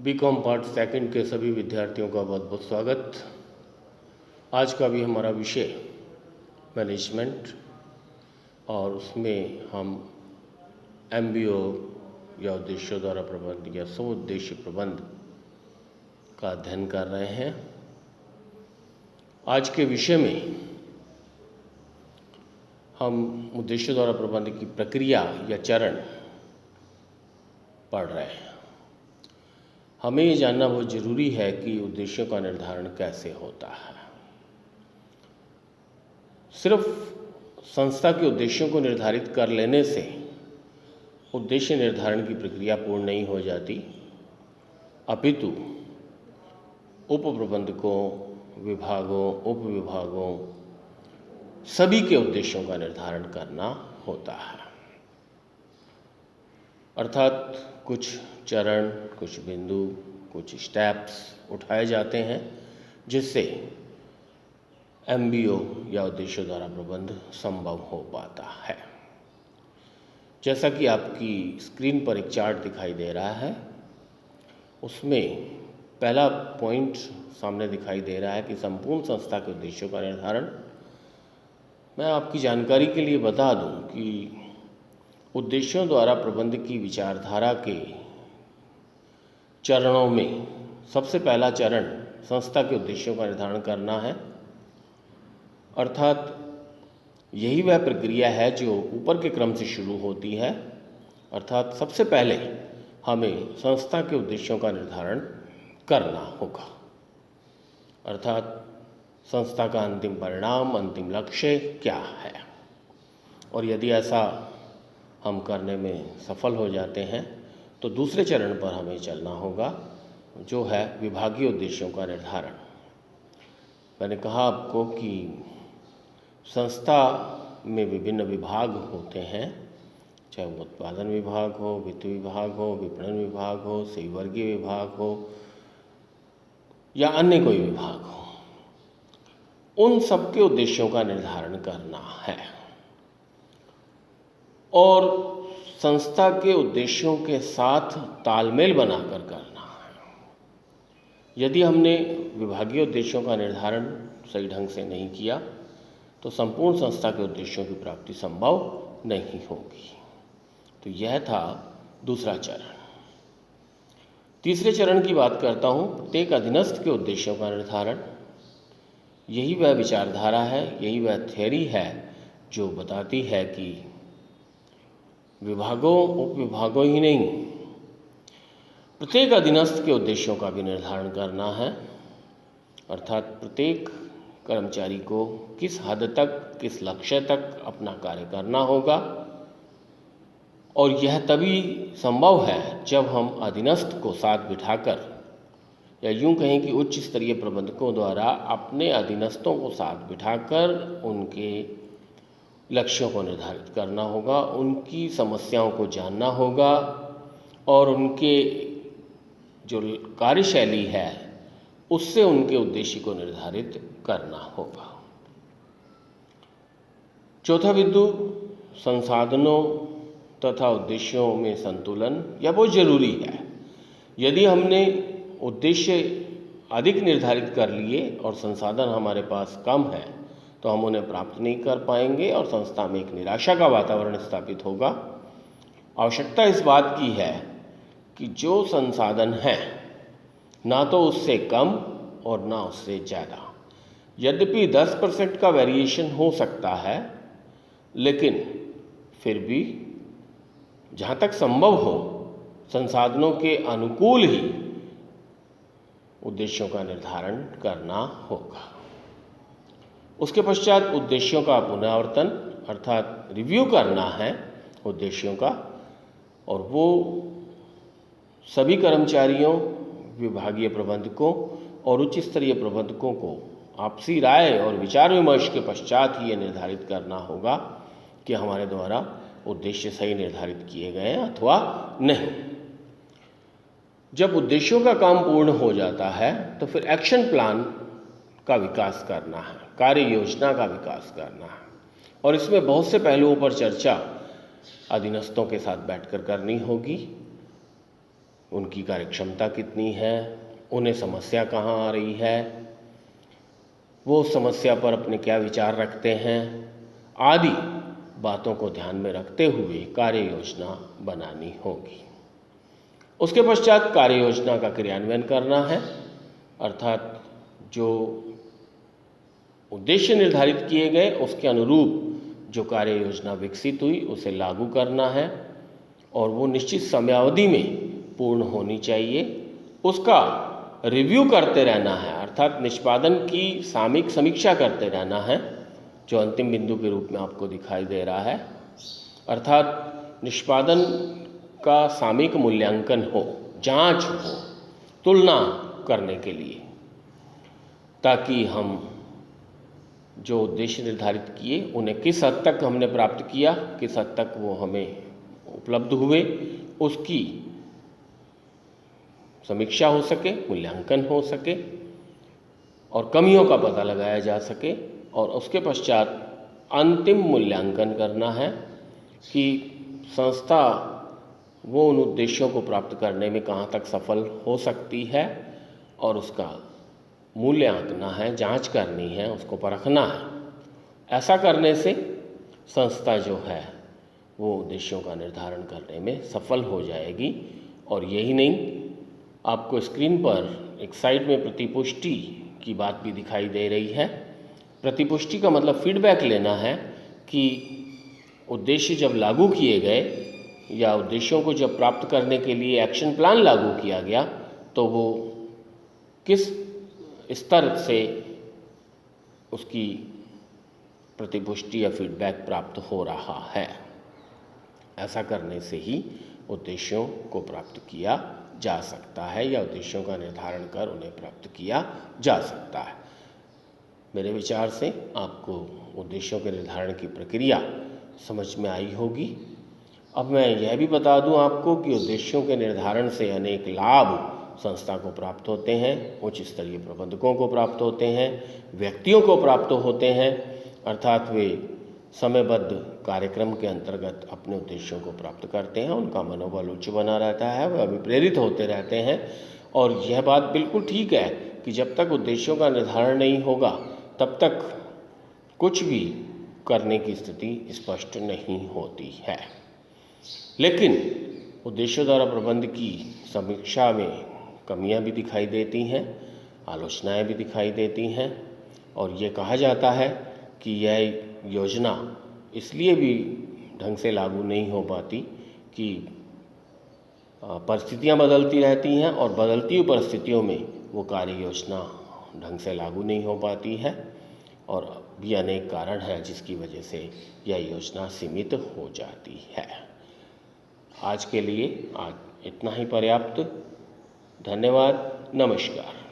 BCom part second के सभी विद्यार्थियों का बहुत बहुत स्वागत। आज का भी हमारा विषय मैनेजमेंट और उसमें हम एमबीओ या उद्देश्यों द्वारा प्रबंध या स्व उद्देश्य प्रबंध का अध्ययन कर रहे हैं। आज के विषय में हम उद्देश्यों द्वारा प्रबंध की प्रक्रिया या चरण पढ़ रहे हैं। हमें ये जानना बहुत ज़रूरी है कि उद्देश्यों का निर्धारण कैसे होता है। सिर्फ संस्था के उद्देश्यों को निर्धारित कर लेने से उद्देश्य निर्धारण की प्रक्रिया पूर्ण नहीं हो जाती, अपितु उप प्रबंधकों, विभागों, उप विभागों सभी के उद्देश्यों का निर्धारण करना होता है। अर्थात कुछ चरण, कुछ बिंदु, कुछ स्टेप्स उठाए जाते हैं जिससे एमबीओ या उद्देश्यों द्वारा प्रबंध संभव हो पाता है। जैसा कि आपकी स्क्रीन पर एक चार्ट दिखाई दे रहा है, उसमें पहला पॉइंट सामने दिखाई दे रहा है कि संपूर्ण संस्था के उद्देश्यों का निर्धारण। मैं आपकी जानकारी के लिए बता दूं कि उद्देश्यों द्वारा प्रबंध की विचारधारा के चरणों में सबसे पहला चरण संस्था के उद्देश्यों का निर्धारण करना है। अर्थात यही वह प्रक्रिया है जो ऊपर के क्रम से शुरू होती है। अर्थात सबसे पहले हमें संस्था के उद्देश्यों का निर्धारण करना होगा। अर्थात संस्था का अंतिम परिणाम, अंतिम लक्ष्य क्या है, और यदि ऐसा हम करने में सफल हो जाते हैं तो दूसरे चरण पर हमें चलना होगा, जो है विभागीय उद्देश्यों का निर्धारण। मैंने कहा आपको कि संस्था में विभिन्न विभाग होते हैं, चाहे वो उत्पादन विभाग हो, वित्त विभाग हो, विपणन विभाग हो, सेवावर्गीय विभाग हो या अन्य कोई विभाग हो। उन सबके उद्देश्यों का निर्धारण करना है और संस्था के उद्देश्यों के साथ तालमेल बनाकर करना है। यदि हमने विभागीय उद्देश्यों का निर्धारण सही ढंग से नहीं किया तो संपूर्ण संस्था के उद्देश्यों की प्राप्ति संभव नहीं होगी। तो यह था दूसरा चरण। तीसरे चरण की बात करता हूँ, प्रत्येक अधीनस्थ के उद्देश्यों का निर्धारण। यही वह विचारधारा है, यही वह थ्योरी है जो बताती है कि विभागों, उप विभागों ही नहीं, प्रत्येक अधीनस्थ के उद्देश्यों का भी निर्धारण करना है। अर्थात प्रत्येक कर्मचारी को किस हद तक, किस लक्ष्य तक अपना कार्य करना होगा, और यह तभी संभव है जब हम अधीनस्थ को साथ बिठाकर, या यूं कहें कि उच्च स्तरीय प्रबंधकों द्वारा अपने अधीनस्थों को साथ बिठाकर उनके लक्ष्यों को निर्धारित करना होगा, उनकी समस्याओं को जानना होगा और उनके जो कार्यशैली है उससे उनके उद्देश्य को निर्धारित करना होगा। चौथा बिंदु, संसाधनों तथा उद्देश्यों में संतुलन यह बहुत जरूरी है। यदि हमने उद्देश्य अधिक निर्धारित कर लिए और संसाधन हमारे पास कम है तो हम उन्हें प्राप्त नहीं कर पाएंगे और संस्था में एक निराशा का वातावरण स्थापित होगा। आवश्यकता इस बात की है कि जो संसाधन हैं, ना तो उससे कम और ना उससे ज़्यादा। यद्यपि 10% का वेरिएशन हो सकता है, लेकिन फिर भी जहाँ तक संभव हो संसाधनों के अनुकूल ही उद्देश्यों का निर्धारण करना होगा। उसके पश्चात उद्देश्यों का पुनरावर्तन अर्थात रिव्यू करना है उद्देश्यों का, और वो सभी कर्मचारियों, विभागीय प्रबंधकों और उच्च स्तरीय प्रबंधकों को आपसी राय और विचार विमर्श के पश्चात ही ये निर्धारित करना होगा कि हमारे द्वारा उद्देश्य सही निर्धारित किए गए हैं अथवा नहीं। जब उद्देश्यों का काम पूर्ण हो जाता है तो फिर एक्शन प्लान का विकास करना है, कार्य योजना का विकास करना है, और इसमें बहुत से पहलुओं पर चर्चा अधीनस्थों के साथ बैठकर करनी होगी। उनकी कार्यक्षमता कितनी है, उन्हें समस्या कहाँ आ रही है, वो उस समस्या पर अपने क्या विचार रखते हैं, आदि बातों को ध्यान में रखते हुए कार्य योजना बनानी होगी। उसके पश्चात कार्य योजना का क्रियान्वयन करना है, अर्थात जो उद्देश्य निर्धारित किए गए उसके अनुरूप जो कार्य योजना विकसित हुई उसे लागू करना है और वो निश्चित समयावधि में पूर्ण होनी चाहिए। उसका रिव्यू करते रहना है, अर्थात निष्पादन की सामयिक समीक्षा करते रहना है, जो अंतिम बिंदु के रूप में आपको दिखाई दे रहा है। अर्थात निष्पादन का सामयिक मूल्यांकन हो, जांच हो, तुलना करने के लिए, ताकि हम जो उद्देश्य निर्धारित किए उन्हें किस हद तक हमने प्राप्त किया, किस हद तक वो हमें उपलब्ध हुए, उसकी समीक्षा हो सके, मूल्यांकन हो सके और कमियों का पता लगाया जा सके। और उसके पश्चात अंतिम मूल्यांकन करना है कि संस्था वो उन उद्देश्यों को प्राप्त करने में कहाँ तक सफल हो सकती है और उसका मूल्य आंकना है, जांच करनी है, उसको परखना है। ऐसा करने से संस्था जो है वो उद्देश्यों का निर्धारण करने में सफल हो जाएगी। और यही नहीं, आपको स्क्रीन पर एक साइड में प्रतिपुष्टि की बात भी दिखाई दे रही है। प्रतिपुष्टि का मतलब फीडबैक लेना है कि उद्देश्य जब लागू किए गए या उद्देश्यों को जब प्राप्त करने के लिए एक्शन प्लान लागू किया गया तो वो किस स्तर से उसकी प्रतिपुष्टि या फीडबैक प्राप्त हो रहा है। ऐसा करने से ही उद्देश्यों को प्राप्त किया जा सकता है या उद्देश्यों का निर्धारण कर उन्हें प्राप्त किया जा सकता है। मेरे विचार से आपको उद्देश्यों के निर्धारण की प्रक्रिया समझ में आई होगी। अब मैं यह भी बता दूं आपको कि उद्देश्यों के निर्धारण से अनेक लाभ संस्था को प्राप्त होते हैं, उच्च स्तरीय प्रबंधकों को प्राप्त होते हैं, व्यक्तियों को प्राप्त होते हैं, अर्थात वे समयबद्ध कार्यक्रम के अंतर्गत अपने उद्देश्यों को प्राप्त करते हैं, उनका मनोबल उच्च बना रहता है, वे अभिप्रेरित होते रहते हैं। और यह बात बिल्कुल ठीक है कि जब तक उद्देश्यों का निर्धारण नहीं होगा तब तक कुछ भी करने की स्थिति स्पष्ट नहीं होती है। लेकिन उद्देश्यों द्वारा प्रबंध की समीक्षा में कमियां भी दिखाई देती हैं, आलोचनाएं भी दिखाई देती हैं और ये कहा जाता है कि यह योजना इसलिए भी ढंग से लागू नहीं हो पाती कि परिस्थितियां बदलती रहती हैं और बदलती हुई परिस्थितियों में वो कार्य योजना ढंग से लागू नहीं हो पाती है और भी अनेक कारण हैं जिसकी वजह से यह योजना सीमित हो जाती है। आज के लिए इतना ही पर्याप्त। धन्यवाद। नमस्कार।